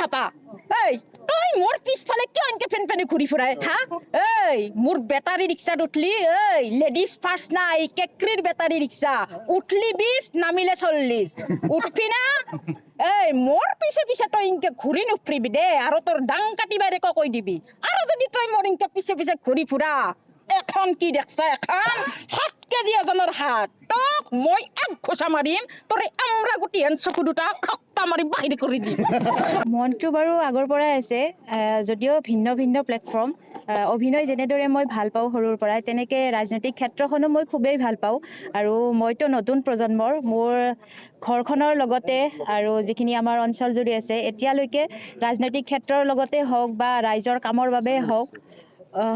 আপা এই তই মোৰ পিছফালে কিয় এনেকে ফেন ফেনে ঘূৰি ফুৰাই হা এই মোৰ বেটাৰী ৰিক্সাত উঠলি এই লেডিজ ফাৰ্ষ্ট নাই কেকৰিৰ বেটাৰী ৰিক্সা উঠলি 20 নামিলে 40 উঠবি না এই মোৰ পিছে পিছে তই এনেকে ঘূৰি নুফুৰিবি দে আৰু তোৰ ডাং কাটি বাইৰে কৈ দিবি আৰু যদি তই মোৰ এনেকে পিছে পিছে ঘূৰি ফুৰা এখন কি দেখছা এখন 7 কেজি ওজনৰ হাত তোক মই এক ঘোষা মাৰিম তোৰ আমৰা গুটি হেন চকু দুটা খক্কা মাৰি বাহিৰ কৰি দিম মনটো বাৰু আগৰ পৰাই আছে যদিও ভিন্ন ভিন্ন প্লেটফৰ্ম অভিনয় যেনেদৰে মই ভাল পাওঁ সৰুৰ পৰাই তেনেকৈ ৰাজনৈতিক ক্ষেত্ৰখনো মই খুবেই ভাল পাওঁ আৰু মইতো নতুন প্ৰজন্মৰ মোৰ ঘৰখনৰ লগতে আৰু যিখিনি আমাৰ অঞ্চল জুৰি আছে এতিয়ালৈকে ৰাজনৈতিক ক্ষেত্ৰৰ লগতে হওক বা ৰাইজৰ কামৰ বাবে হওক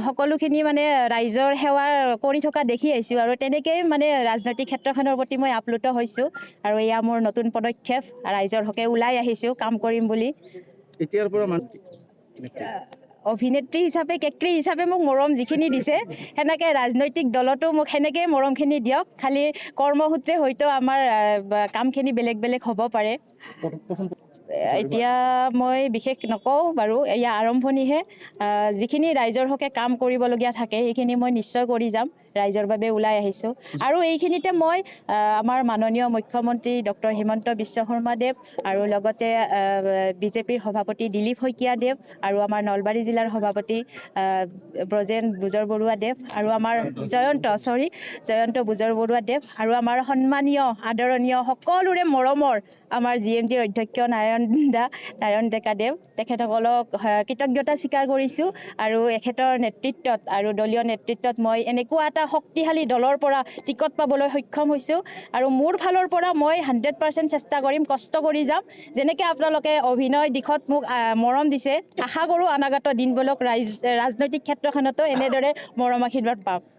সকলোখিনি মানে ৰাইজৰ সেৱা কৰি থকা দেখি আহিছোঁ আৰু তেনেকেই মানে ৰাজনৈতিক ক্ষেত্ৰখনৰ প্ৰতি মই আপ্লুত হৈছোঁ আৰু এয়া মোৰ নতুন পদক্ষেপ ৰাইজৰ হকে ওলাই আহিছোঁ কাম কৰিম বুলি এতিয়াৰ পৰা অভিনেত্ৰী হিচাপে কেকৰি হিচাপে মোক মৰম যিখিনি দিছে সেনেকৈ ৰাজনৈতিক দলতো মোক সেনেকৈ মৰমখিনি দিয়ক খালি কৰ্মসূত্ৰে হয়তো আমাৰ কামখিনি বেলেগ বেলেগ হ'ব পাৰে এতিয়া মই বিশেষ নকওঁ বাৰু এয়া আৰম্ভণিহে যিখিনি ৰাইজৰ হকে কাম কৰিবলগীয়া থাকে সেইখিনি মই নিশ্চয় কৰি যাম ৰাইজৰ বাবে ওলাই আহিছোঁ আৰু এইখিনিতে মই আমাৰ মাননীয় মুখ্যমন্ত্ৰী ডক্টৰ হিমন্ত বিশ্ব শৰ্মাদেৱ আৰু লগতে বিজেপিৰ সভাপতি দিলীপ শইকীয়াদেৱ আৰু আমাৰ নলবাৰী জিলাৰ সভাপতি ব্ৰজেন বুজৰবৰুৱাদেৱ আৰু আমাৰ জয়ন্ত বুজৰবৰুৱাদেৱ আৰু আমাৰ সন্মানীয় আদৰণীয় সকলোৰে মৰমৰ আমাৰ GMTৰ অধ্যক্ষ নাৰায়ণ ডেকাদেৱ তেখেতসকলক কৃতজ্ঞতা স্বীকাৰ কৰিছোঁ আৰু এখেতৰ নেতৃত্বত আৰু দলীয় নেতৃত্বত মই এনেকুৱা এটা শক্তিশালী দলৰ পৰা টিকট পাবলৈ সক্ষম হৈছোঁ আৰু মোৰ ফালৰ পৰা মই 100% চেষ্টা কৰিম কষ্ট কৰি যাম যেনেকৈ আপোনালোকে অভিনয় দিশত মোক মৰম দিছে আশা কৰোঁ অনাগত দিনবোৰত ৰাজনৈতিক ক্ষেত্ৰখনতো এনেদৰে মৰম আশীৰ্বাদ পাম